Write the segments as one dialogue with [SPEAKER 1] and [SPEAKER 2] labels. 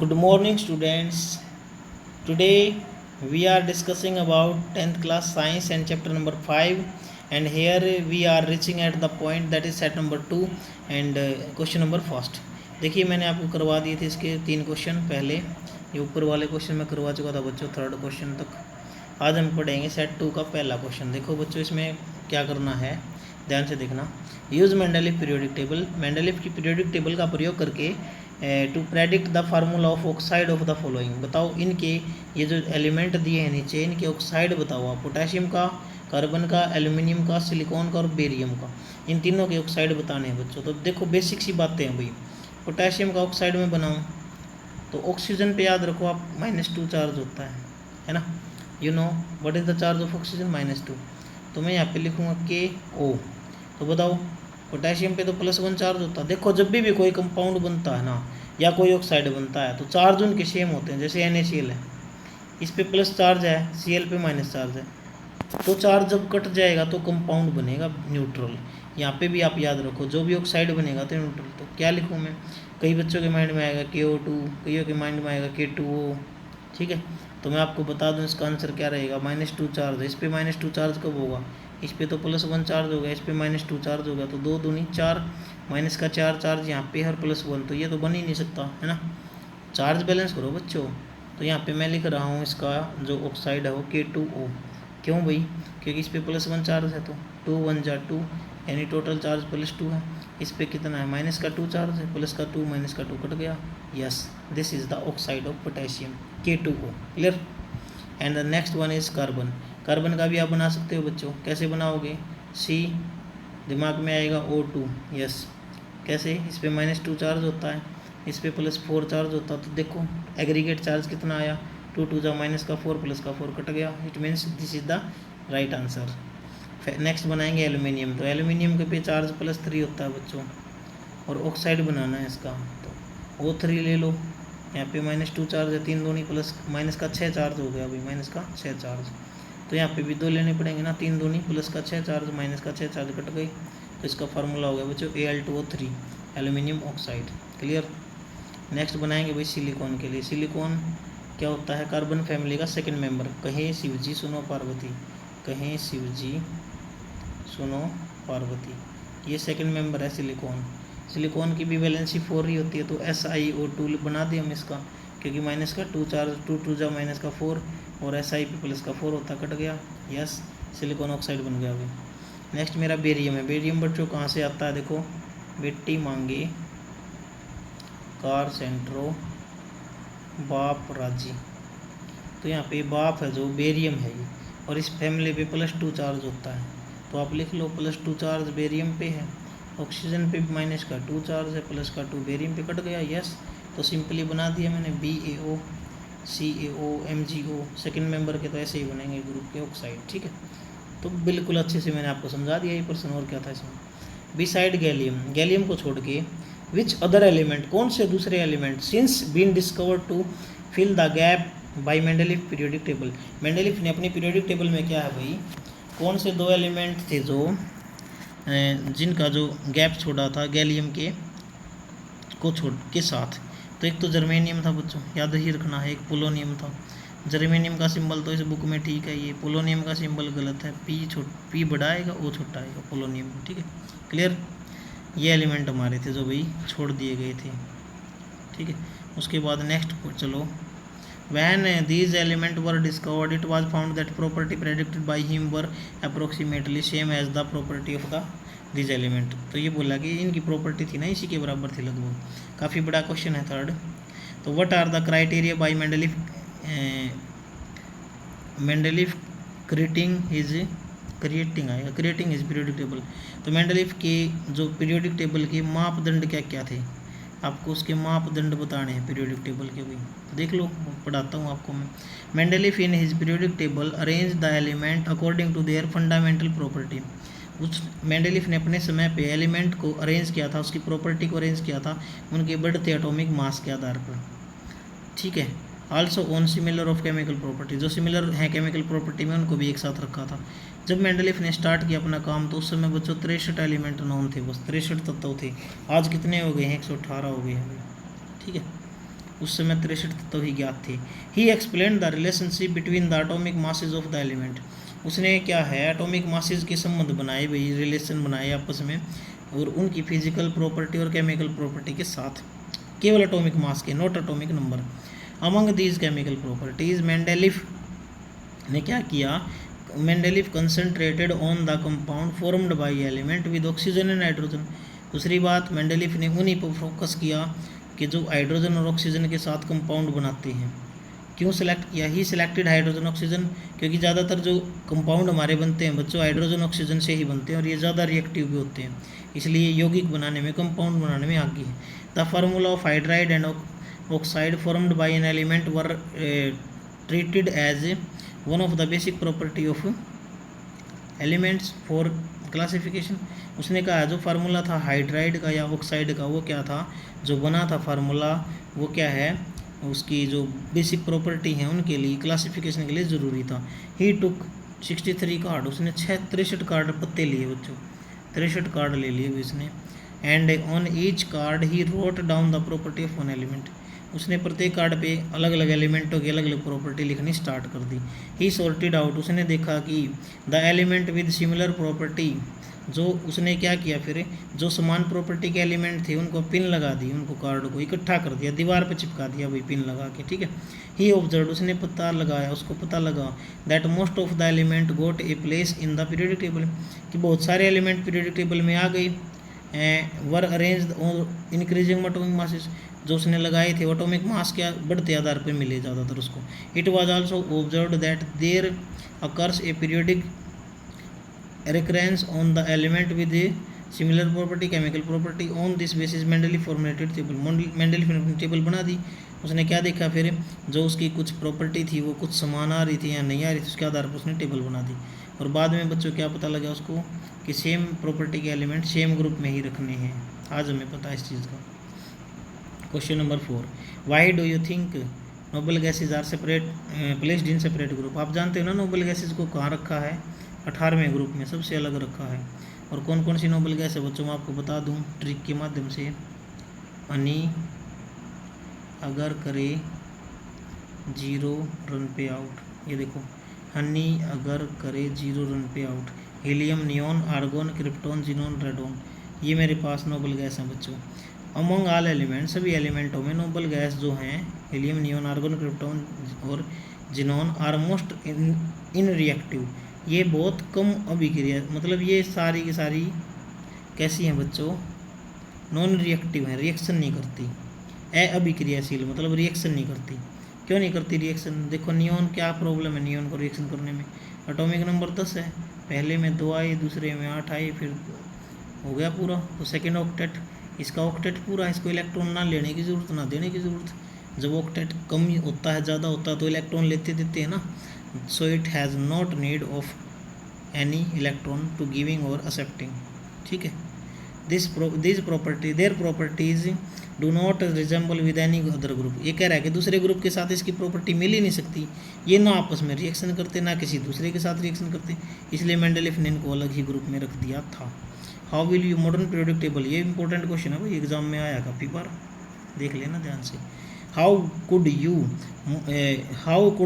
[SPEAKER 1] Good morning, students. Today we are discussing about 10th class science and chapter number 5, and here we are reaching at the point that is set number 2 and question number first. देखिए मैंने आपको करवा दिए थे इसके 3 question पहले, ये ऊपर वाले क्वेश्चन मैं करवा चुका था बच्चों 3rd क्वेश्चन तक। आज हम पढ़ेंगे सेट 2 का पहला क्वेश्चन। देखो बच्चों इसमें क्या करना है, ध्यान से देखना। Use Mendeleev periodic table, Mendeleev की पीरियोडिक टेबल का प्रयोग करके to predict the formula of oxide of the following. बताओ इनके ये जो एलिमेंट दिए हैं नीचे, इनके ऑक्साइड बताओ आप, पोटेशियम का, कार्बन का, एल्यूमिनियम का, सिलिकॉन का और बेरियम का, इन तीनों के ऑक्साइड बताने हैं बच्चों। तो देखो बेसिक सी बातें हैं भाई। पोटेशियम का ऑक्साइड में बनाऊँ तो ऑक्सीजन पे याद रखो आप -2 चार्ज होता है ना। You know what is the charge of oxygen, -2। तो मैं यहाँ पे लिखूँगा KO। तो बताओ पोटेशियम पे तो +1 चार्ज होता है। देखो जब भी कोई कंपाउंड बनता है ना या कोई ऑक्साइड बनता है तो चार्ज उनके सेम होते हैं। जैसे NaCl है, इस पे प्लस चार्ज है, Cl पे माइनस चार्ज है। तो चार्ज जब कट जाएगा तो कंपाउंड बनेगा न्यूट्रल। यहाँ पे भी आप याद रखो जो भी ऑक्साइड बनेगा तो न्यूट्रल। तो क्या लिखूँ मैं, कई बच्चों के माइंड में आएगा KO2, कईयों के माइंड में आएगा K2O। ठीक है, तो मैं आपको बता दूं इसका आंसर क्या रहेगा। -2 चार्ज है, इस पर -2 चार्ज कब होगा, इस पर तो +1 चार्ज होगा, इस पर -2 चार्ज होगा। तो 2 दूनी 4, माइनस का 4 चार्ज यहाँ पे हर +1, तो ये तो बन ही नहीं सकता है ना। चार्ज बैलेंस करो बच्चों। तो यहाँ पे मैं लिख रहा हूँ इसका जो ऑक्साइड है वो K2O। क्यों भाई, क्योंकि इस पर +1 चार्ज है तो 2 1 जा 2, यानी टोटल चार्ज +2 है। इस पर कितना है, -2 चार्ज है, +2 -2 कट गया। Yes, this is the oxide of potassium K2O। Clear. And the next one is carbon. Carbon का भी आप बना सकते हो बच्चों। कैसे बनाओगे, C दिमाग में आएगा O2। यस, कैसे, इस पर -2 चार्ज होता है, इस पर +4 चार्ज होता है। तो देखो एग्रीगेट चार्ज कितना आया, 2 2 जा -4 +4 कट गया। It means this is the right answer. Next बनाएंगे एल्यूमिनियम। तो एल्यूमिनियम के पे चार्ज +3 होता है बच्चों, और ऑक्साइड बनाना है इसका। तो O3 ले लो, यहाँ पे -2 चार्ज है, 3 दूनी प्लस -6 चार्ज हो गया अभी, -6 चार्ज। तो यहाँ पे भी 2 लेने पड़ेंगे ना, 3 दूनी +6 चार्ज, -6 चार्ज कट गई। तो इसका फार्मूला हो गया बच्चों Al2O3, aluminium oxide. Clear. Next बनाएंगे भाई सिलिकॉन के लिए। सिलिकॉन क्या होता है, कार्बन फैमिली का सेकंड मेंबर। कहें शिवजी सुनो पार्वती, कहें शिवजी सुनो पार्वती, ये सेकंड मेंबर है सिलिकॉन। सिलिकॉन की भी वैलेंसी 4 ही होती है, तो SiO2 बना दिए हम इसका, क्योंकि -2 चार्ज, 2 2 जा -4, और Si पे +4 होता, कट गया। यस, सिलिकॉन ऑक्साइड बन गया अभी। नेक्स्ट मेरा बेरियम है। बेरियम बच्चों कहाँ से आता है, देखो बेटी मांगे कार सेंट्रो बाप राजी। तो यहाँ पे बाप है जो बेरियम है ये, और इस फैमिली पे +2 चार्ज होता है। तो आप लिख लो +2 चार्ज बेरियम पे है, ऑक्सीजन पे -2 चार्ज है, +2 बेरियम पे कट गया। यस, तो सिंपली बना दिया मैंने BaO CaO MgO। Second member के तो ऐसे ही बनेंगे ग्रुप के ऑक्साइड। ठीक है, तो बिल्कुल अच्छे से मैंने आपको समझा दिया ये प्रश्न। और क्या था इसमें, बिसाइड गैलियम, गैलियम को छोड़ के विच अदर एलिमेंट, कौन से दूसरे element since been discovered to fill the gap by Mendeleev periodic table. Mendeleev ने अपनी पीरियोडिक टेबल में क्या है भाई, कौन से 2 एलिमेंट थे जो जिनका जो गैप छोड़ा था गैलियम के को छोड़ के साथ। तो एक तो जर्मेनियम था बच्चों, याद ही रखना है, एक पोलोनियम था। जर्मेनियम का सिंबल तो इस बुक में ठीक है, ये पोलोनियम का सिंबल गलत है, P बड़ा आएगा, O छोटा आएगा पोलोनियम में। ठीक है, क्लियर। ये एलिमेंट हमारे थे जो भाई छोड़ दिए गए थे। ठीक है, उसके बाद नेक्स्ट चलो, When these elements were discovered, it was found that property predicted by him were approximately same as the property of the these element। तो ये बोला कि इनकी प्रॉपर्टी थी ना इसी के बराबर थी लगभग। काफ़ी बड़ा क्वेश्चन है 3rd। तो what are the criteria by Mendeleev creating is periodic table. तो मेंडलीव के जो पीरियोडिक टेबल के मापदंड क्या क्या थे, आपको उसके मापदंड बताने हैं पीरियोडिक टेबल के भी। देख लो, पढ़ाता हूँ आपको मैं। Mendeleev in his periodic table arrange the element according to their fundamental property. उस मेंडलीव ने अपने समय पे एलिमेंट को अरेंज किया था, उसकी प्रॉपर्टी को अरेंज किया था उनके बढ़ते एटॉमिक मास के आधार पर। ठीक है, also on similar of chemical property, जो सिमिलर हैं केमिकल प्रॉपर्टी में उनको भी एक साथ रखा था। जब मेंडलीव ने स्टार्ट किया अपना काम तो उस समय बच्चों 63 एलिमेंट नॉन थे, बस 63 तत्व थे। आज कितने हो गए हैं, 118 हो गए हैं। ठीक है, उस समय 63 तत्व ही ज्ञात थे। He explain the relationship between the atomic masses of the element. उसने क्या है एटॉमिक मासेज के संबंध बनाए, भाई रिलेशन बनाए आपस में, और उनकी फिजिकल प्रॉपर्टी और केमिकल प्रॉपर्टी के साथ, केवल एटॉमिक मास के, not atomic number. Among these chemical properties Mendeleev ने क्या किया, Mendeleev concentrated on the compound formed by element with oxygen and nitrogen. दूसरी बात, मेंडेलिफ ने उन्हीं पर फोकस किया कि जो हाइड्रोजन और ऑक्सीजन के साथ कंपाउंड बनाते हैं। क्यों सेलेक्ट किया, ही सिलेक्टेड हाइड्रोजन ऑक्सीजन, क्योंकि ज़्यादातर जो कंपाउंड हमारे बनते हैं बच्चों हाइड्रोजन ऑक्सीजन से ही बनते हैं और ये ज़्यादा रिएक्टिव भी होते हैं, इसलिए यौगिक बनाने में, कंपाउंड बनाने में आगे है। The formula of hydride and oxide formed by an element were treated as one of the basic property of elements for classification. उसने कहा जो फार्मूला था हाइड्राइड का या ऑक्साइड का, वो क्या था, जो बना था फार्मूला, वो क्या है, उसकी जो बेसिक प्रॉपर्टी है उनके लिए क्लासिफिकेशन के लिए ज़रूरी था। ही टुक 63 कार्ड, उसने 63 कार्ड पत्ते लिए बच्चों, 63 कार्ड ले लिए उसने। And on each card he wrote down the property of one element. उसने प्रत्येक कार्ड पे अलग अलग एलिमेंटों की अलग अलग प्रॉपर्टी लिखनी स्टार्ट कर दी। ही सॉर्टेड आउट, उसने देखा कि the element with similar property, जो उसने क्या किया फिर, जो समान प्रॉपर्टी के एलिमेंट थे उनको पिन लगा दी, उनको कार्ड को इकट्ठा कर दिया, दीवार पे चिपका दिया भाई पिन लगा के, ठीक है। ही ऑब्जर्व, उसने पता लगाया, उसको पता लगा that most of the element got a place in the periodic table, कि बहुत सारे एलिमेंट पीरियडिक टेबल में आ गए। Were arranged increasing atomic masses, जो उसने लगाए थे एटॉमिक मास के बढ़ते आधार पर मिले ज़्यादातर उसको। It was also observed that there occurs a periodic recurrence on the element with a similar property chemical property on this basis Mendeleev formulated table। Mendeleev ने टेबल बना दी। उसने क्या देखा फिर, जो उसकी कुछ प्रॉपर्टी थी वो कुछ समान आ रही थी या नहीं आ रही थी, उसके आधार पर उसने टेबल बना दी। और बाद में बच्चों क्या पता लगा उसको कि सेम प्रॉपर्टी के एलिमेंट सेम ग्रुप में ही रखने हैं। आज हमें पता है इस चीज़ का। Question number 4, why do you think noble gases are separate placed in separate group. आप जानते हो ना नोबल गैसेज को कहाँ रखा है, 18वें ग्रुप में सबसे अलग रखा है। और कौन कौन सी नोबल गैस है बच्चों मैं आपको बता दूं ट्रिक के माध्यम से। हनी अगर करे 0 रन पे आउट, ये देखो हनी अगर करे 0 रन पे out, helium, neon, argon, krypton, xenon, radon, ये मेरे पास नोबल गैस हैं बच्चों। अमंग ऑल एलिमेंट, सभी एलिमेंटों में नोबल गैस जो हैं हीलियम, नियॉन, आर्गोन, क्रिप्टॉन और xenon are most in reactive, ये बहुत कम अभिक्रिया, मतलब ये सारी की सारी कैसी हैं बच्चों, नॉन रिएक्टिव हैं, रिएक्शन नहीं करती। अभिक्रियाशील मतलब रिएक्शन नहीं करती। क्यों नहीं करती रिएक्शन, देखो नियॉन क्या प्रॉब्लम है नियॉन को रिएक्शन करने में, एटॉमिक नंबर 10 है, पहले में 2 आए, दूसरे में 8 आए, फिर हो गया पूरा, तो सेकेंड ऑक्टेट, इसका ऑक्टेट पूरा, इसको इलेक्ट्रॉन ना लेने की ज़रूरत ना देने की ज़रूरत। जब ऑक्टेट कम होता है ज़्यादा होता है तो इलेक्ट्रॉन लेते देते हैं ना, so it has not need of any electron to giving or accepting, ठीक है। these property their properties do not resemble with any other group। ये कह रहा है कि दूसरे ग्रुप के साथ इसकी प्रॉपर्टी मिल ही नहीं सकती, ये ना आपस में रिएक्शन करते ना किसी दूसरे के साथ रिएक्शन करते, इसलिए मेंडेलीफ ने इनको अलग ही ग्रुप में रख दिया था। How will you modern periodic table, ये इंपॉर्टेंट क्वेश्चन है भाई, एग्जाम में आया काफ़ी बार, देख लेना ध्यान से। how could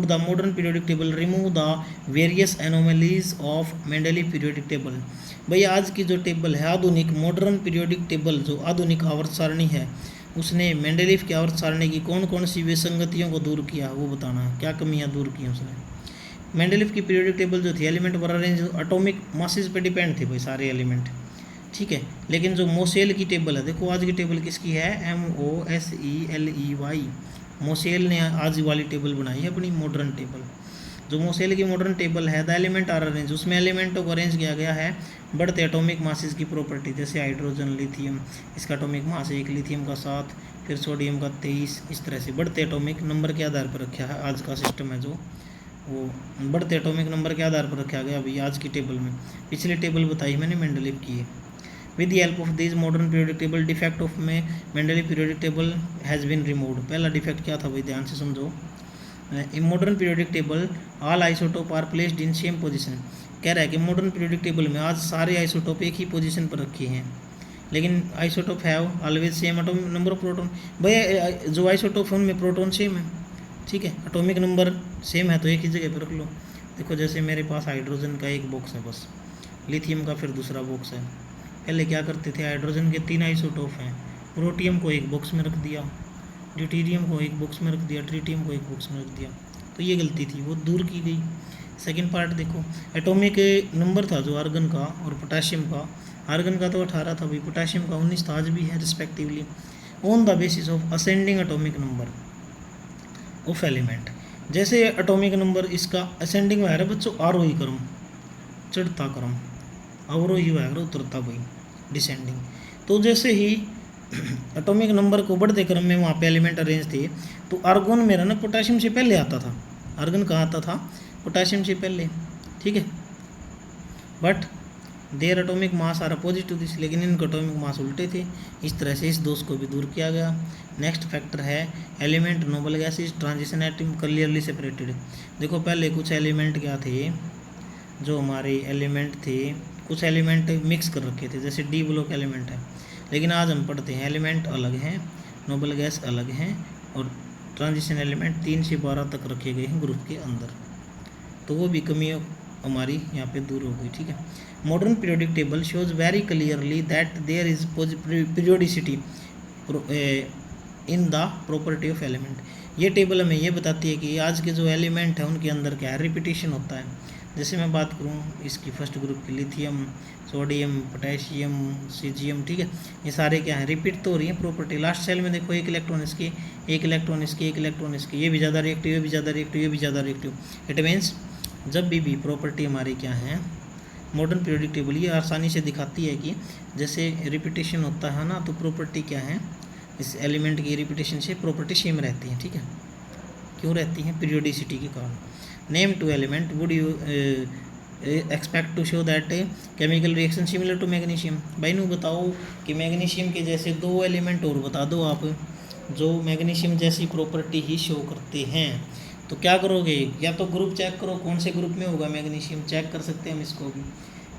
[SPEAKER 1] the modern periodic table remove the various anomalies of Mendeleev periodic table। भाई आज की जो टेबल है आधुनिक मॉडर्न पीरियोडिक टेबल, जो आधुनिक आवर्त सारणी है, उसने मेंडेलीव की आवर्त सारणी की कौन कौन सी विसंगतियों को दूर किया वो बताना, क्या कमियां दूर की उसने। मेंडेलीव की पीरियोडिक टेबल जो थी element were arrange atomic masses पे डिपेंड थे भाई सारे एलिमेंट, ठीक है। लेकिन जो मोसेल की टेबल है, देखो आज की टेबल किसकी है, MOSELEY, मोसेल ने आज वाली टेबल बनाई है अपनी मॉडर्न टेबल। जो मोसेल की मॉडर्न टेबल है द एलिमेंट आर अरेंज, उसमें एलिमेंटों को अरेंज किया गया है बढ़ते एटॉमिक मासेस की प्रॉपर्टी, जैसे हाइड्रोजन, लिथियम, इसका एटॉमिक मास 1, लिथियम का 7, फिर सोडियम का 23, इस तरह से बढ़ते एटॉमिक नंबर के आधार पर रखा है। आज का सिस्टम है जो वो बढ़ते एटॉमिक नंबर के आधार पर रखा गया अभी आज की टेबल में। पिछली टेबल बताई मैंने मेंडेलीव की है। With the help of these modern periodic table, defect of Mendeleev periodic table has been removed। पहला डिफेक्ट क्या था भाई ध्यान से समझो। In modern periodic table all isotope are placed in same position। कह रहा है कि मॉडर्न पीरियोडिक टेबल में आज सारे आइसोटोप एक ही पोजीशन पर रखे हैं, लेकिन isotope have always same atomic number of proton. भाई जो आइसोटोप है उनमें प्रोटॉन सेम है, ठीक है, एटॉमिक नंबर सेम है तो एक ही जगह पर रख लो। देखो जैसे मेरे पास हाइड्रोजन का एक बॉक्स है बस, लिथियम का फिर दूसरा बॉक्स है। पहले क्या करते थे, हाइड्रोजन के 3 आइसोटोप हैं, प्रोटियम को एक बॉक्स में रख दिया, ड्यूटेरियम को एक बॉक्स में रख दिया, ट्रिटियम को एक बॉक्स में रख दिया, तो ये गलती थी, वो दूर की गई। सेकंड पार्ट देखो, एटॉमिक नंबर था जो आर्गन का और पोटाशियम का, आर्गन का तो 18 था भाई, पोटाशियम का 19 था, आज भी है respectively, on the basis of ascending atomic number of element. जैसे एटॉमिक नंबर इसका असेंडिंग में आ रहा है बच्चों, आरोही क्रम, चढ़ता क्रम, अवरोही हो रहा उतरता भाई डिसेंडिंग। तो जैसे ही एटॉमिक नंबर को बढ़ते क्रम में वहाँ पे एलिमेंट अरेंज थे, तो आर्गन मेरा ना पोटाशियम से पहले आता था, आर्गन कहाँ आता था, पोटाशियम से पहले, ठीक है, but their atomic mass are opposite to this, लेकिन इनके एटॉमिक मास उल्टे थे। इस तरह से इस दोष को भी दूर किया गया। नेक्स्ट फैक्टर है element noble gases transition atom clearly separated. देखो पहले कुछ एलिमेंट क्या थे, जो हमारे एलिमेंट थे, कुछ एलिमेंट मिक्स कर रखे थे, जैसे डी ब्लॉक एलिमेंट है, लेकिन आज हम पढ़ते हैं एलिमेंट अलग हैं, नोबल गैस अलग हैं, और ट्रांजिशन एलिमेंट 3 से 12 तक रखे गए हैं ग्रुप के अंदर, तो वो भी कमी हमारी यहाँ पे दूर हो गई, ठीक है। Modern periodic table shows very clearly that there is periodicity in the property of element. ये टेबल हमें ये बताती है कि आज के जो एलिमेंट है उनके अंदर क्या है, रिपीटेशन होता है। जैसे मैं बात करूँ इसकी फर्स्ट ग्रुप की, लिथियम, सोडियम, पोटेशियम, सीजियम, ठीक है, ये सारे क्या हैं, रिपीट तो हो रही है प्रॉपर्टी। लास्ट सेल में देखो एक इलेक्ट्रॉन इसके, एक इलेक्ट्रॉन इसके, एक इलेक्ट्रॉन इसके, ये भी ज़्यादा रिएक्टिव, ये भी ज़्यादा रिएक्टिव, ये भी ज़्यादा रिएक्टिव। इट मीन्स जब भी प्रॉपर्टी हमारी क्या है, मॉडर्न पीरियोडिक टेबल ये आसानी से दिखाती है कि जैसे रिपीटेशन होता है ना, तो प्रॉपर्टी क्या है, इस एलिमेंट की रिपीटेशन से प्रॉपर्टी सेम रहती है, ठीक है, क्यों रहती है, पीरियोडिसिटी के कारण। Name two element would you expect to show that chemical reaction similar to magnesium. भाई नू बताओ कि मैग्नीशियम के जैसे 2 एलिमेंट और बता दो आप जो मैग्नीशियम जैसी प्रॉपर्टी ही शो करते हैं, तो क्या करोगे, या तो ग्रुप चेक करो कौन से ग्रुप में होगा मैग्नीशियम, चेक कर सकते हैं हम इसको भी,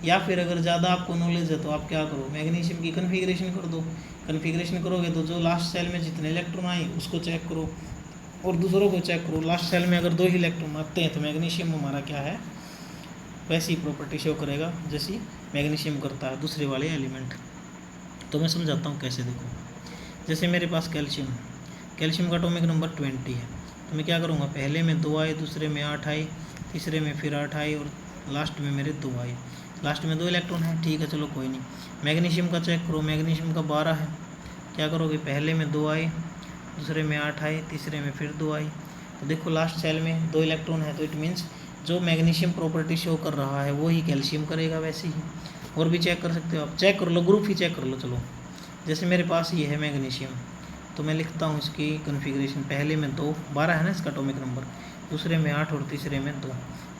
[SPEAKER 1] या फिर अगर ज़्यादा आपको नॉलेज है तो आप क्या करो, मैग्नीशियम की कन्फिग्रेशन कर दो। कन्फिग्रेशन करोगे तो जो लास्ट सेल में जितने इलेक्ट्रॉन आए उसको चेक करो और दूसरों को चेक करो। लास्ट सेल में अगर 2 ही इलेक्ट्रॉन आते हैं तो मैग्नीशियम हमारा क्या है, वैसी प्रॉपर्टी शो करेगा जैसी मैग्नीशियम करता है दूसरे वाले एलिमेंट। तो मैं समझाता हूँ कैसे। देखो जैसे मेरे पास कैल्शियम, कैल्शियम का एटॉमिक नंबर 20 है, तो मैं क्या करूँगा, पहले में 2 आए, दूसरे में 8 आए, तीसरे में फिर 8 आए, और लास्ट में मेरे 2 आए, लास्ट में 2 इलेक्ट्रॉन है, ठीक है, चलो कोई नहीं। मैग्नीशियम का चेक करो, मैग्नीशियम का 12 है, क्या करोगे, पहले में 2 आए, दूसरे में 8 आए, तीसरे में फिर 2 आए, तो देखो लास्ट सेल में 2 इलेक्ट्रॉन है, तो इट मीन्स जो मैग्नीशियम प्रॉपर्टी शो कर रहा है वो ही कैल्शियम करेगा वैसे ही। और भी चेक कर सकते हो आप, चेक कर लो, ग्रुप ही चेक कर लो। चलो जैसे मेरे पास ये है मैग्नीशियम, तो मैं लिखता हूँ इसकी कन्फिग्रेशन, पहले में 2, 12 है ना इसका एटॉमिक नंबर, दूसरे में 8 और तीसरे में 2।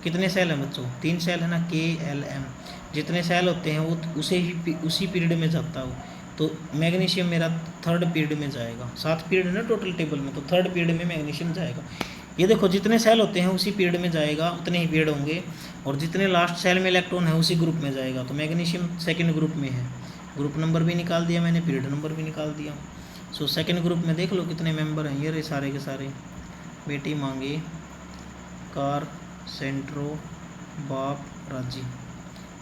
[SPEAKER 1] कितने सेल हैं बच्चों, 3 सेल है ना, KLM। जितने सेल होते हैं वो उसी पीरियड में जाता है, तो मैग्नीशियम मेरा 3rd पीरियड में जाएगा। 7 पीरियड है ना टोटल टेबल में, तो 3rd पीरियड में मैग्नीशियम जाएगा। ये देखो जितने सेल होते हैं उसी पीरियड में जाएगा, उतने ही पीरियड होंगे, और जितने लास्ट सेल में इलेक्ट्रॉन है उसी ग्रुप में जाएगा। तो मैग्नीशियम 2nd ग्रुप में है, ग्रुप नंबर भी निकाल दिया मैंने, पीरियड नंबर भी निकाल दिया। सो 2nd ग्रुप में देख लो कितने मेंबर हैं, ये रहे सारे के सारे, बेटी मांगे, कार, सेंट्रो, बाप, राजी।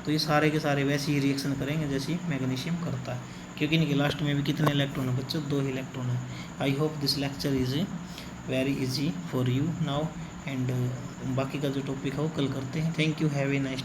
[SPEAKER 1] तो ये सारे के सारे वैसे ही रिएक्शन करेंगे जैसी मैग्नीशियम करता है, क्योंकि इनके लास्ट में भी कितने इलेक्ट्रॉन है बच्चों, 2 ही इलेक्ट्रॉन है। I hope this lecture is very easy for you now, and बाकी का जो टॉपिक है वो कल करते हैं। Thank you, have a nice.